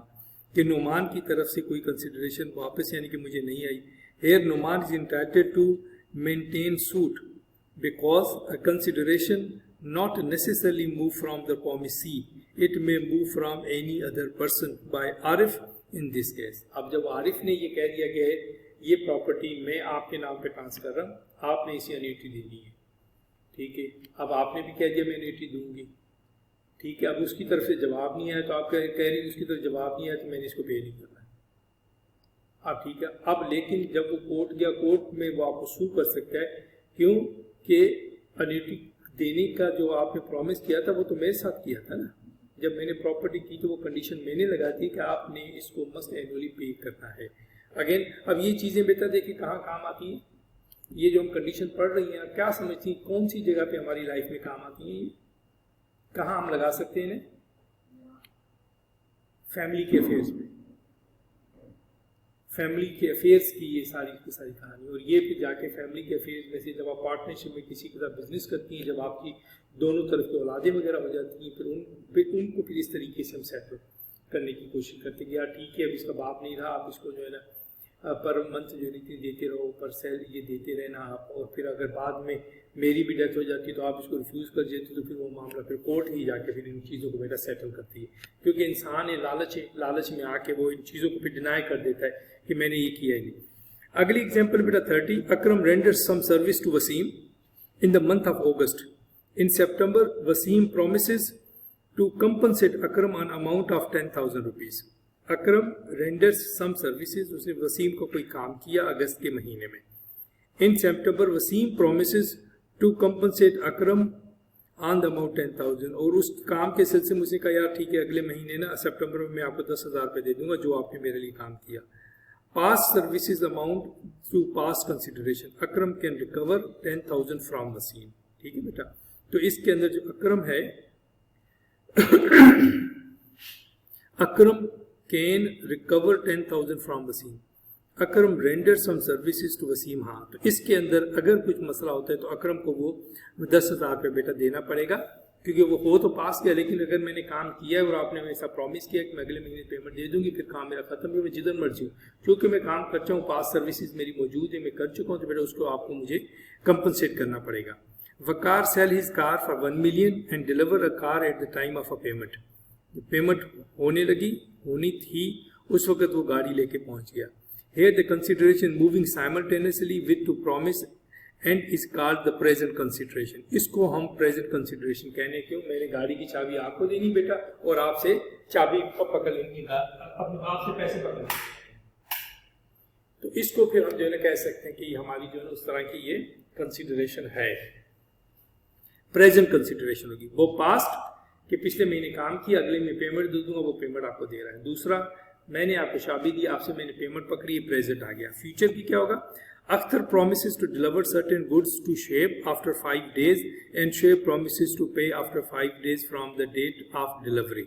कि नोमान की तरफ से कोई कंसिडरेशन वापस यानी कि मुझे नहीं आई। Here Noman is entitled to maintain suit because a consideration not necessarily move from the promisee, it may move from any other person by Arif in this case. अब जब आरिफ ने ये कह दिया कि ये प्रॉपर्टी मैं आपके नाम पे ट्रांसफर कर रहा हूँ, आपने इसी annuity देनी है। ठीक है, अब आपने भी कह दिया मैं annuity दूंगी। ठीक है, अब उसकी तरफ से जवाब नहीं आया, तो आप कह रही उसकी तरफ जवाब नहीं आया तो मैंने इसको पे नहीं करना है। अब ठीक है, अब लेकिन जब वो कोर्ट गया, कोर्ट में वो आपको सू कर सकता है, क्यों कि annuity देने का जो आपने प्रॉमिस किया था वो तो मेरे साथ किया था ना। जब मैंने प्रॉपर्टी की तो वो कंडीशन मैंने लगा दी कि आपने इसको मस्ट एनुअली पे करना है। अगेन अब ये चीज़ें बेटा देखिए कहाँ काम आती हैं, ये जो हम कंडीशन पढ़ रही हैं, क्या समझती हैं कौन सी जगह पे हमारी लाइफ में काम आती हैं, कहाँ हम लगा सकते हैं इन्हें? फैमिली के अफेयर्स में। فیملی کے افیئرس کی یہ ساری کی ساری کہانی. اور یہ پھر جا کے فیملی کے افیئرس میں سے جب آپ پارٹنرشپ میں کسی کے ساتھ بزنس کرتی ہیں, جب آپ کی دونوں طرف کی اولادیں وغیرہ ہو جاتی ہیں, پھر ان کو پھر اس طریقے سے ہم سیٹل کرنے کی کوشش کرتے ہیں کہ یار ٹھیک ہے اب اس کا باپ نہیں رہا, آپ اس کو جو ہے نا پر منتھ جو ہے دیتے رہو, پر سیلری یہ دیتے رہنا آپ, اور پھر اگر بعد میں میری بھی ڈیتھ ہو جاتی ہے تو آپ اس کو ریفیوز کر دیتے تو پھر وہ معاملہ پھر کورٹ ہی جا کے پھر ان چیزوں کو بیٹا سیٹل کرتی ہے, کیونکہ انسان لالچ میں آ کے وہ ان چیزوں کو پھر ڈینائی کر دیتا ہے کہ میں نے یہ کیا ہی نہیں. اگلی ایگزامپل بیٹا 30. Akram render some service to Waseem in the month of August. In September, Wasim promises to compensate Akram an amount of 10,000 rupees. Akram renders some services. उसने वसीम को कोई काम किया अगस्त के महीने में. In September, Wasim promises to compensate Akram on the amount 10,000. और उस काम के सिलसिले में उसने कहा यार ठीक है अगले महीने ना सितंबर में मैं आपको 10,000 रुपये दे दूंगा जो आपने मेरे लिए काम किया. Past services amount to past consideration. Akram can recover 10,000 from Wasim. ठीक है बेटा. तो इसके अंदर जो अकरम है Akram can recover 10,000 from Waseem. Akram render some services to Waseem. हाँ, तो इसके अंदर अगर कुछ मसला होता है तो अकरम को वो 10,000 रुपये बेटा देना पड़ेगा, क्योंकि वो हो तो पास गया, लेकिन अगर मैंने काम किया है और आपने ऐसा प्रॉमिस किया कि मैं अगले महीने पेमेंट दे दूंगी, फिर काम मेरा खत्म है, मैं जिधर मर्जी हूँ, क्योंकि मैं काम कर हूँ, पास सर्विसेज मेरी मौजूद है, मैं कर चुका हूँ, तो बेटा उसको आपको मुझे कंपनसेट करना पड़ेगा. Waqar sell his car for 1 million and deliver a car at the time of a payment. Payment होनी थी उस वक्त वो गाड़ी लेके पहुंच गया. Here the consideration moving simultaneously with to promise and is called the present consideration. इसको हम present consideration कहने क्यों, मैंने गाड़ी की चाबी आपको देनी बेटा और आपसे चाबी पकड़ लेंगे, आपसे पैसे पकड़ लेंगे, तो इसको फिर हम जो है ना कह सकते हैं कि हमारी जो है उस तरह की ये कंसिडरेशन है, प्रेजेंट कंसिडरेशन होगी. वो पास्ट कि पिछले महीने काम किया, अगले महीने पेमेंट दे दूंगा, वो पेमेंट आपको दे रहा है. दूसरा, मैंने आपको चाबी दी, आपसे मैंने पेमेंट पकड़ी, प्रेजेंट आ गया. फ्यूचर की क्या होगा? Akhtar promises to deliver certain goods to Shoaib after 5 days and Shoaib promises to pay after 5 days from the date of delivery.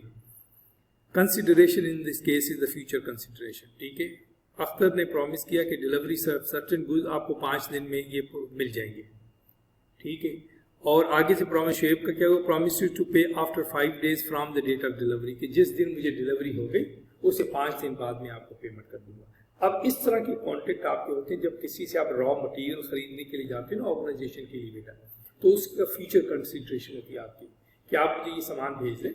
Consideration in this case is the future consideration. ठीक है, अख्तर ने promise किया कि delivery certain goods आपको 5 दिन में ये मिल जाएंगे, ठीक है, और आगे से प्रॉमिस शोएब का क्या हुआ? Promise to pay after 5 days from the date of delivery, कि जिस दिन मुझे डिलीवरी हो गई उसे 5 दिन बाद में आपको पेमेंट कर दूंगा. अब इस तरह के कॉन्ट्रैक्ट आपके होते हैं जब किसी से आप रॉ मटेरियल खरीदने के लिए जाते हैं ना ऑर्गेनाइजेशन के लिए बेटा, तो उसका फ्यूचर कंसिडरेशन होती है आपकी कि आप मुझे ये सामान भेज दें,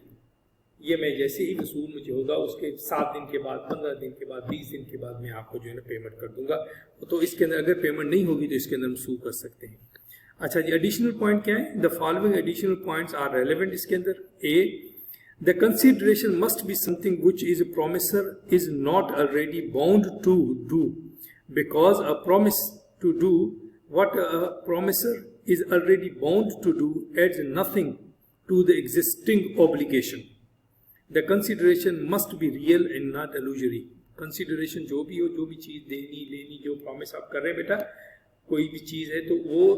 ये मैं जैसे ही वसूल मुझे होगा उसके 7 दिन के बाद, 15 दिन के बाद, 20 दिन के बाद मैं आपको जो है ना पेमेंट कर दूंगा. तो इसके अंदर अगर पेमेंट नहीं होगी तो इसके अंदर हम सू कर सकते हैं. अच्छा जी, एडिशनल पॉइंट क्या है? The following additional points are relevant. इसके अंदर ए, the consideration must be something which is a promiser is not already bound to do, because a promise to do what a promiser is already bound to do adds nothing to the existing obligation. The consideration must be real and not illusory. Consideration जो भी हो, जो भी चीज़ देनी लेनी, जो promise आप कर रहे हैं बेटा, कोई भी चीज़ है तो वो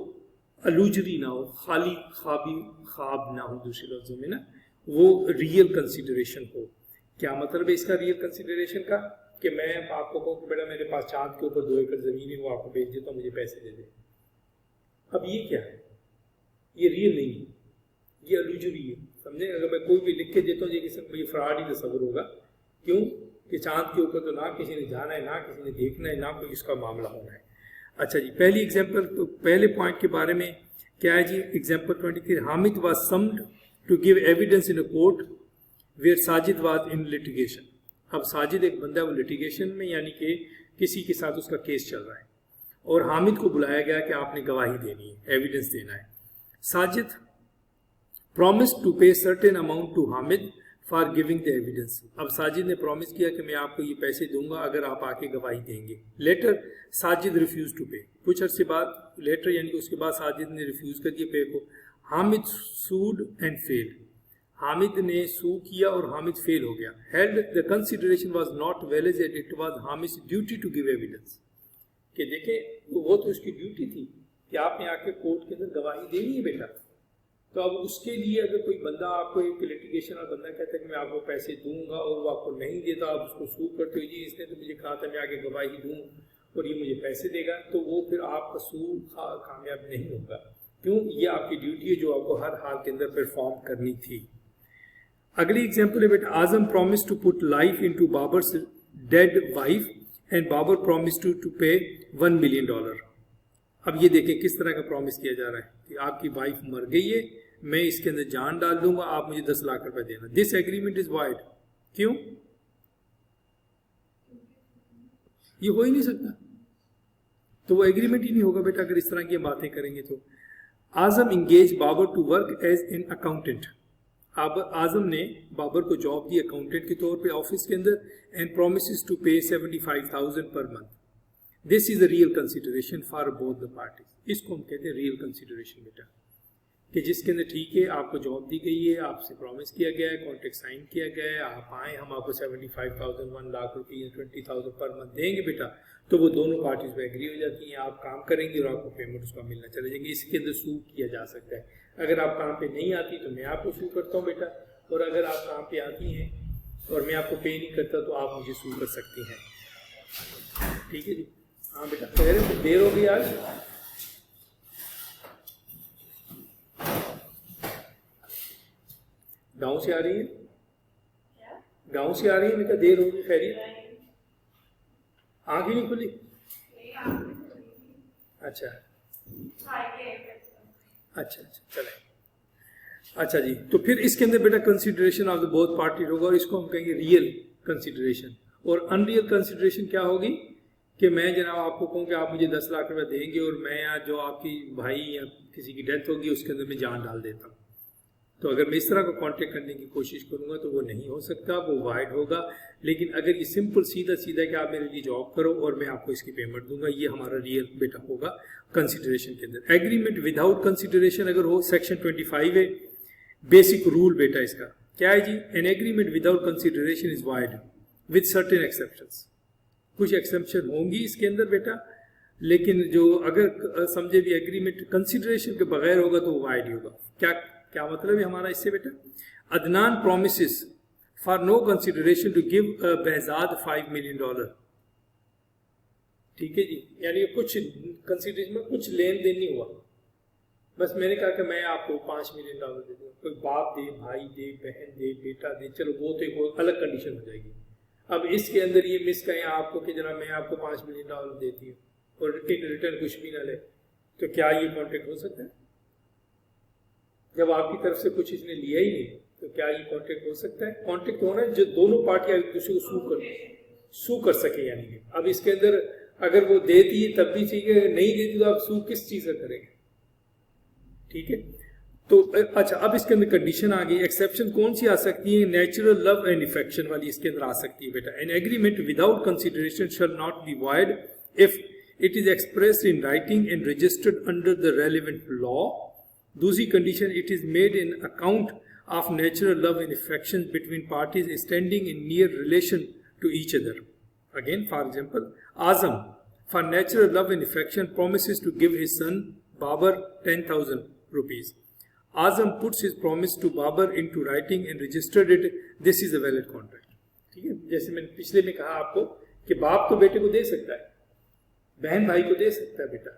अलूजरी ना हो, खाली ख्वाब ना हो, दूसरे लफ्जों में ना वो रियल कंसिडरेशन हो. क्या मतलब है इसका रियल कंसिडरेशन का? कि मैं आपको कहूँ कि बेटा मेरे पास चांद के ऊपर 2 एकड़ ज़मीन है, वो आपको बेच देता हूँ, मुझे पैसे दे दे. अब ये क्या है? ये रियल नहीं है, ये अलूजरी है, समझे? अगर मैं कोई भी लिख के देता हूँ ये किसी को फ्रॉड ही तस्वर होगा. क्यों? कि चांद के ऊपर तो ना किसी ने जाना है, ना किसी ने देखना है, ना कोई इसका मामला होना है. अच्छा जी, पहली एग्जाम्पल, तो पहले पॉइंट के बारे में क्या है जी? Example 23, Hamid was summoned to give evidence in a court where Sajid was in litigation. अब साजिद एक बंदा वो litigation में, यानी कि किसी के साथ उसका केस चल रहा है और हामिद को बुलाया गया कि आपने गवाही देनी है, एविडेंस देना है. Sajid promised to pay certain amount to Hamid for giving the evidence. अब साजिद ने प्रॉमिस किया कि मैं आपको ये पैसे दूंगा अगर आप आके गवाही देंगे. लेटर साजिद रिफ्यूज टू पे. कुछ अर्से बाद, लेटर यानी कि उसके बाद साजिद ने रिफ्यूज कर दिया पे को. Hamid sued and failed. Hamid ने सू किया और हामिद फेल हो गया. Held the consideration was not valid and it was Hamid duty to give evidence. कि देखें वो तो उसकी ड्यूटी थी कि आपने आके कोर्ट के अंदर गवाही देनी है बेटा, تو اب اس کے لیے اگر کوئی بندہ آپ کو ایک لیٹیگیشن اور بندہ کہتا ہے کہ میں آپ کو پیسے دوں گا اور وہ آپ کو نہیں دیتا, آپ اس کو سو کرتے ہو جی اس نے تو مجھے کہا تھا میں آگے گواہی دوں اور یہ مجھے پیسے دے گا, تو وہ پھر آپ کا سو کامیاب نہیں ہوگا. کیوں؟ یہ آپ کی ڈیوٹی ہے جو آپ کو ہر حال کے اندر پرفارم کرنی تھی. اگلی ایگزامپل ہے بیٹا, Azam promise to put life into Babar's dead wife and Babar promise to pay $1 million. اب یہ دیکھیں کس طرح کا پرومس کیا جا رہا ہے کہ آپ کی وائف مر گئی ہے, میں اس کے اندر جان ڈال دوں گا, آپ مجھے 10 لاکھ روپے دینا. This agreement is void. کیوں؟ یہ ہو ہی نہیں سکتا, تو وہ ایگریمنٹ ہی نہیں ہوگا بیٹا اگر اس طرح کی باتیں کریں گے. تو Azam engage Babar to work as an accountant. Azam نے بابر کو جاب دی اکاؤنٹنٹ کے طور پہ آفس کے اندر, and promises to pay 75,000 per month. This is a real consideration for both the parties. اس کو ہم کہتے ہیں ریئل کنسیڈریشن بیٹا, کہ جس کے اندر ٹھیک ہے آپ کو جاب دی گئی ہے, آپ سے پرومس کیا گیا ہے, کانٹریکٹ سائن کیا گیا ہے, آپ آئیں ہم آپ کو 75,000 1 لاکھ روپیے 20,000 پر منتھ دیں گے بیٹا, تو وہ دونوں پارٹیز پہ ایگری ہو جاتی ہیں, آپ کام کریں گے اور آپ کو پیمنٹ اس کا ملنا چلے جائیں گے. اس کے اندر سو کیا جا سکتا ہے. اگر آپ کام پہ نہیں آتی تو میں آپ کو سو کرتا ہوں بیٹا, اور اگر آپ کام پہ آتی ہیں اور میں آپ کو پے نہیں کرتا تو آپ مجھے سو کر سکتی ہیں. ٹھیک ہے جی. ہاں بیٹا خیر ہے, دیر ہو گئی آج. گاؤں سے آ رہی ہے, گاؤں سے آ رہی ہے بیٹا, دیر ہوگی. خیریت, آنکھ ہی نہیں کھلی. اچھا اچھا اچھا چلیں. اچھا جی, تو پھر اس کے اندر بیٹا consideration of the both party ہوگا, اور اس کو ہم کہیں گے ریئل کنسیڈریشن. اور ان ریئل کنسیڈریشن کیا ہوگی کہ میں جناب آپ کو کہوں کہ آپ مجھے 10 لاکھ روپے دیں گے اور میں جو آپ کی بھائی یا کسی کی ڈیتھ ہوگی اس کے اندر میں جان ڈال دیتا ہوں. تو اگر میں اس طرح کو کانٹیکٹ کرنے کی کوشش کروں گا تو وہ نہیں ہو سکتا, وہ وائڈ ہوگا. لیکن اگر یہ سمپل سیدھا سیدھا کہ آپ میرے لیے جاب کرو اور میں آپ کو اس کی پیمنٹ دوں گا, یہ ہمارا ریئل بیٹا ہوگا کنسیڈریشن کے اندر. ایگریمنٹ وداؤٹ کنسیڈریشن اگر ہو, سیکشن 25 ہے بیسک رول بیٹا اس کا کیا ہے جی. An agreement without consideration is void with certain exceptions. کچھ ایکسیپشن ہوں گی اس کے اندر بیٹا, لیکن جو اگر سمجھے بھی ایگریمنٹ کنسیڈریشن کے بغیر ہوگا تو وہ وائڈ ہی ہوگا. کیا مطلب ہے ہمارا اس سے بیٹا؟ Adnan promises for no consideration to give Behzad $5 million. ٹھیک ہے جی, یعنی کچھ کنسیڈریشن میں کچھ لین دین نہیں ہوا, بس میں نے کہا کہ میں آپ کو $5 million دے دوں. کوئی باپ دے, بھائی دے, بہن دے, بیٹا دے, چلو وہ تو ایک الگ کنڈیشن ہو جائے گی. اب اس کے اندر یہ مس کہیں آپ کو کہ جناب میں آپ کو $5 million دیتی ہوں اور ان ریٹرن کچھ بھی نہ لے, تو کیا یہ کانٹیکٹ ہو سکتا ہے؟ جب آپ کی طرف سے کچھ اس نے لیا ہی نہیں تو کیا یہ کانٹیکٹ ہو سکتا ہے؟ کانٹیکٹ ہونا ہے جو دونوں پارٹیاں ایک دوسرے کو سو کر سکے. یعنی کہ اب اس کے اندر اگر وہ دیتی ہے تب بھی ٹھیک ہے, نہیں دیتی تو آپ سو کس چیز کا کریں گے؟ ٹھیک ہے. تو اچھا, اب اس کے اندر کنڈیشن آ گئی. ایکسیپشن کون سی آ سکتی ہے؟ نیچرل لو اینڈ افیکشن والی اس کے اندر آ سکتی ہے بیٹا. An agreement without consideration shall not be void if it is expressed in writing and registered under the relevant law. دوسری condition, it is made in account of natural love and affection between parties standing in near relation to each other. Again for example, Azam for natural love and affection promises to give his son Babar 10,000 rupees. Azam puts his promise to Babar into writing and registered it. This is a valid contract. ٹھیک ہے, جیسے میں نے پچھلے میں کہا آپ کو کہ باپ تو بیٹے کو دے سکتا ہے, بہن بھائی کو دے سکتا ہے بیٹا,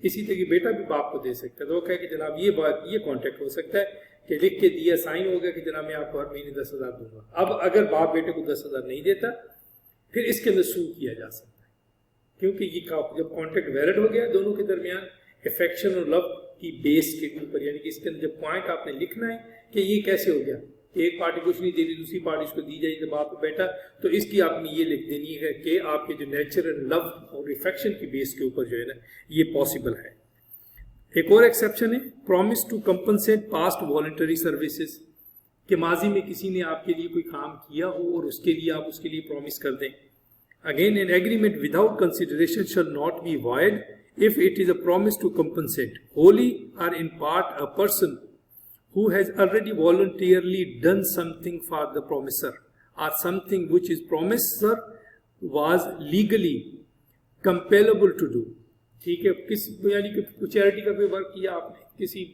اسی طرح بیٹا بھی باپ کو دے سکتا ہے. تو وہ کہے کہ جناب یہ بات, یہ کانٹیکٹ ہو سکتا ہے کہ لکھ کے دیا, سائن ہو گیا کہ جناب میں آپ کو ہر مہینے 10,000 دوں گا. اب اگر باپ بیٹے کو 10,000 نہیں دیتا پھر اس کے اندر سو کیا جا سکتا ہے, کیونکہ یہ جب کانٹیکٹ ویلڈ ہو گیا دونوں کے درمیان افیکشن اور لو کی بیس کے اوپر, یعنی کہ اس کے اندر جب پوائنٹ آپ نے لکھنا ہے کہ یہ کیسے ہو گیا, ایک پارٹی کچھ نہیں دے رہی دوسری پارٹی اس کو دی جائے, جب آپ بیٹا تو اس کی آپ نے یہ لکھ دینی ہے کہ آپ کے جو نیچرل لو اور افیکشن کی بیس کے اوپر جو ہے نا یہ پاسبل ہے. ایک اور ایکسیپشن ہے promise to compensate past voluntary services, کہ ماضی میں کسی نے آپ کے لیے کوئی کام کیا ہو اور اس کے لیے آپ اس کے لیے پرومس کر دیں. Again, an agreement without consideration shall not be void if it is a promise to compensate wholly or in part a person who has already voluntarily done something for the promisor or something which his promisor was legally compellable to do. ٹھیک ہے, کس یعنی کہ charity کا کوئی work کیا آپ نے, کسی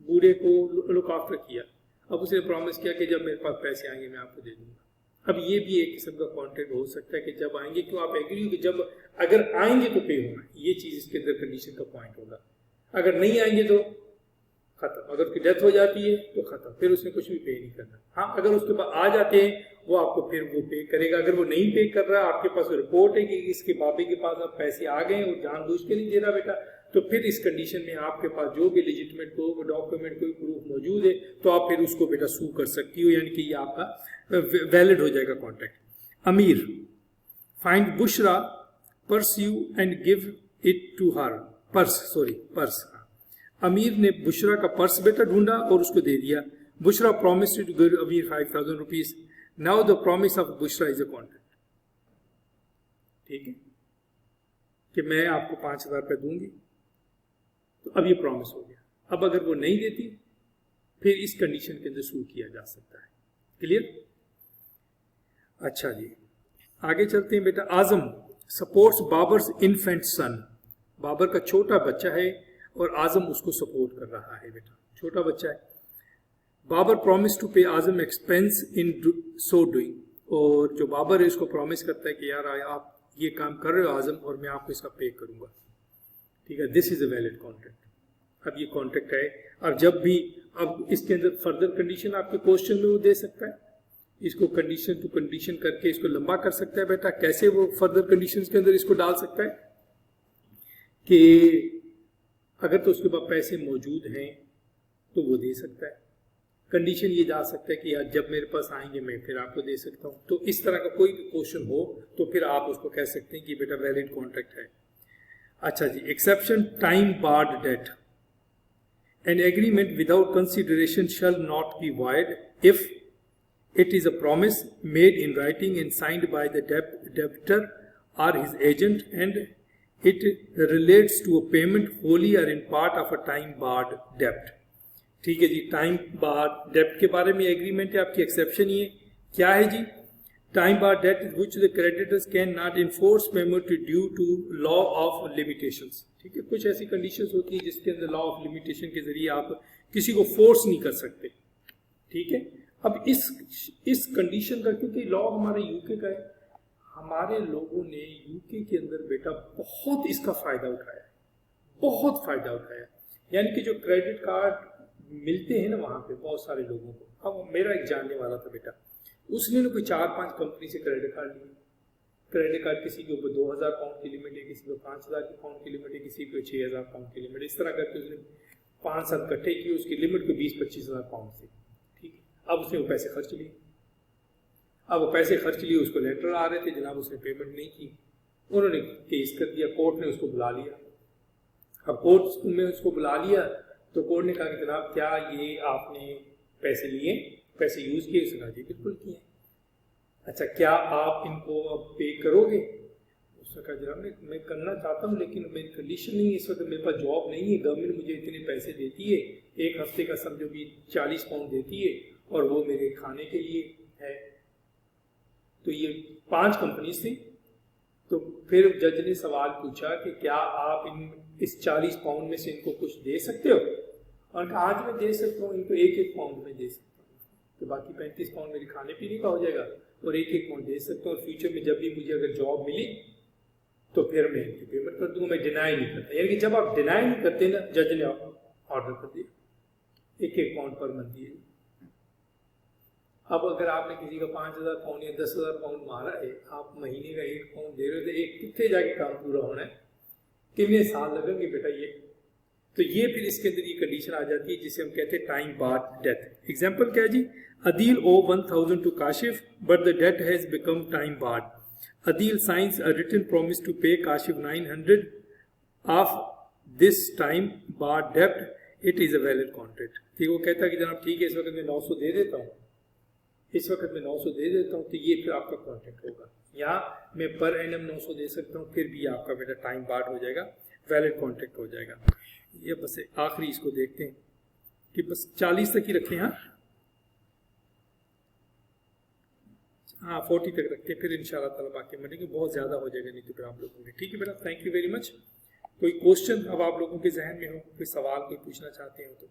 बूढ़े को लुक आफ्टर किया, अब उसने प्रॉमिस किया कि जब मेरे पास पैसे आएंगे मैं आपको दे दूंगा। अब ये भी एक किस्म का कॉन्ट्रैक्ट हो सकता है कि जब आएंगे, क्यों आप एग्री हो कि जब अगर आएंगे तो पे होना, ये चीज इसके अंदर कंडीशन का पॉइंट होगा। अगर नहीं आएंगे तो खत्म, अगर उसकी डेथ हो जाती है तो खत्म, फिर उसने कुछ भी पे नहीं करना। हाँ, अगर उसके पास आ जाते हैं वो आपको फिर वो पे करेगा। अगर वो नहीं पे कर रहा, आपके पास रिपोर्ट है कि इसके बाबे के पास अब पैसे आ गए और जानबूझ के नहीं दे रहा बेटा, तो फिर इस कंडीशन में आपके पास जो भी लेजिटिमेट डॉक्यूमेंट कोई प्रूफ मौजूद है तो आप फिर उसको बेटा सू कर सकती हो, यानी कि ये आपका वैलिड हो जाएगा contract. Amir, find Bushra, purse and give it to her. Purse. Amir ने बुशरा का पर्स बेटा ढूंढा और उसको दे दिया। बुशरा प्रॉमिस टू गिव अमीर 5,000 rupees. Now the promise of Bushra is a contract. ठीक है कि मैं आपको 5,000 रुपये दूंगी, तो अब ये प्रॉमिस हो गया। अब अगर वो नहीं देती फिर इस कंडीशन के अंदर सू किया जा सकता है। क्लियर? अच्छा जी, आगे चलते हैं बेटा। आजम सपोर्ट्स बाबर्स इन्फेंट सन। बाबर का छोटा बच्चा है और आजम उसको सपोर्ट कर रहा है बेटा, छोटा बच्चा है। बाबर प्रॉमिस टू पे आजम एक्सपेंस इन सो डूइंग, और जो बाबर है उसको प्रॉमिस करता है कि यार आप ये काम कर रहे हो आजम और मैं आपको इसका पे करूंगा। ठीक है, this is a valid contract. अब ये कॉन्ट्रैक्ट है। अब जब भी अब इसके अंदर फर्दर कंडीशन आपके क्वेश्चन में वो दे सकता है, इसको कंडीशन टू कंडीशन करके इसको लंबा कर सकता है बेटा। कैसे वो फर्दर कंडीशंस के अंदर इसको डाल सकता है कि अगर तो उसके पास पैसे मौजूद हैं तो वो दे सकता है। कंडीशन ये जा सकता है कि यार जब मेरे पास आएंगे मैं फिर आपको दे सकता हूँ। तो इस तरह का कोई भी क्वेश्चन हो तो फिर आप उसको कह सकते हैं कि बेटा वैलिड कॉन्ट्रैक्ट है। अच्छा जी, exception time barred debt. An agreement without consideration shall not be void if it is a promise made in writing and signed by the debtor or his agent and it relates to a payment wholly or in part of a time barred debt। ठीक है जी, time board डेब्ट के बारे में agreement है, आपकी exception ये क्या है जी? Time barred debt which the creditors can not enforce payment due to law of limitations. ठीक है, कुछ ऐसी कंडीशंस होती है जिसके अंदर लॉ ऑफ लिमिटेशन के जरिए आप किसी को फोर्स नहीं कर सकते। ठीक है, अब इस कंडीशन का, क्योंकि लॉ हमारे यूके का है, हमारे लोगों ने यूके के अंदर बेटा बहुत इसका फायदा उठाया, बहुत फायदा उठाया। यानी कि जो क्रेडिट कार्ड मिलते हैं ना वहां पे बहुत सारे लोगों को। अब मेरा एक जानने वाला था बेटा, उसने ना कोई 4-5 कंपनी से क्रेडिट कार्ड लिया। क्रेडिट कार्ड किसी के ऊपर 2,000 पाउंड की लिमिट है, किसी को 5,000 पाउंड की लिमिट है, किसी को 6,000 पाउंड की लिमिट है। इस तरह करके उसने 5-7 इकट्ठे किए, उसकी लिमिट को 20-25,000 पाउंड थी। अब उसने वो पैसे खर्च लिए। अब वो पैसे खर्च लिए, उसको लेटर आ रहे थे जनाब उसने पेमेंट नहीं की। उन्होंने केस कर दिया, कोर्ट ने उसको बुला लिया। अब कोर्ट में उसको बुला लिया तो कोर्ट ने कहा कि जनाब क्या ये आपने पैसे लिए, पैसे यूज किए? उसने कहा जी बिल्कुल किए। अच्छा, क्या आप इनको अब पे करोगे? उसने कहा जनाब मैं करना चाहता हूँ लेकिन मेरी कंडीशन नहीं है, इस वक्त मेरे पास जॉब नहीं है, गवर्नमेंट मुझे इतने पैसे देती है, एक हफ्ते का समझो भी 40 पाउंड देती है और वो मेरे खाने के लिए है। तो ये 5 कंपनीज थी। तो फिर जज ने सवाल पूछा कि क्या आप इस 40 पाउंड में से इनको कुछ दे सकते हो? और कहा आज मैं दे सकता हूँ, इनको 1-1 पाउंड में दे सकता हूँ, तो बाकी 35 पाउंड मेरे खाने पीने का हो जाएगा और 1-1 पाउंड दे सकता हूँ। और फ्यूचर में जब भी मुझे अगर जॉब मिली तो फिर मैं इनकी पेमेंट कर दूंगा, मैं डिनाई नहीं करता। यानी कि जब आप डिनाई नहीं करते ना, जज ने ऑर्डर कर दिया 1-1 पाउंड पर मंथ दिए। अब अगर आपने किसी का 5,000 पाउंड या 10,000 पाउंड मारा है, आप महीने का 1 पाउंड दे रहे हो, तो एक कितने जाके काम पूरा होना है, कितने साल लगेंगे बेटा ये? तो ये फिर इसके अंदर ये कंडीशन आ जाती है जिसे हम कहते हैं टाइम बार्ड डेट। एग्जांपल क्या जी? Adeel owe 1,000 to Kashif but the debt has become time barred. Adeel signs a written promise to pay Kashif 900 of this time barred debt, it is a valid contract. ठीक, वो कहता है कि जनाब ठीक है इस वक्त मैं 900 दे देता हूँ, इस वक्त मैं 900 दे देता हूँ, तो ये फिर आपका कॉन्ट्रैक्ट होगा। या मैं पर एनम 900 दे सकता हूँ, फिर भी आपका बेटा टाइम बार्ड हो जाएगा, वैलिड कॉन्ट्रैक्ट हो जाएगा। ये बस आखिरी इसको देखते हैं कि बस 40 तक ही रखें। हाँ 40 तक रखते हैं, फिर इंशाल्लाह ताला बाकी मिलेंगे, बहुत ज़्यादा हो जाएगा नहीं तो फिर आप लोगों के। ठीक है बेटा, थैंक यू वेरी मच। कोई क्वेश्चन अब आप लोगों के जहन में हो, कोई सवाल कोई पूछना चाहते हो तो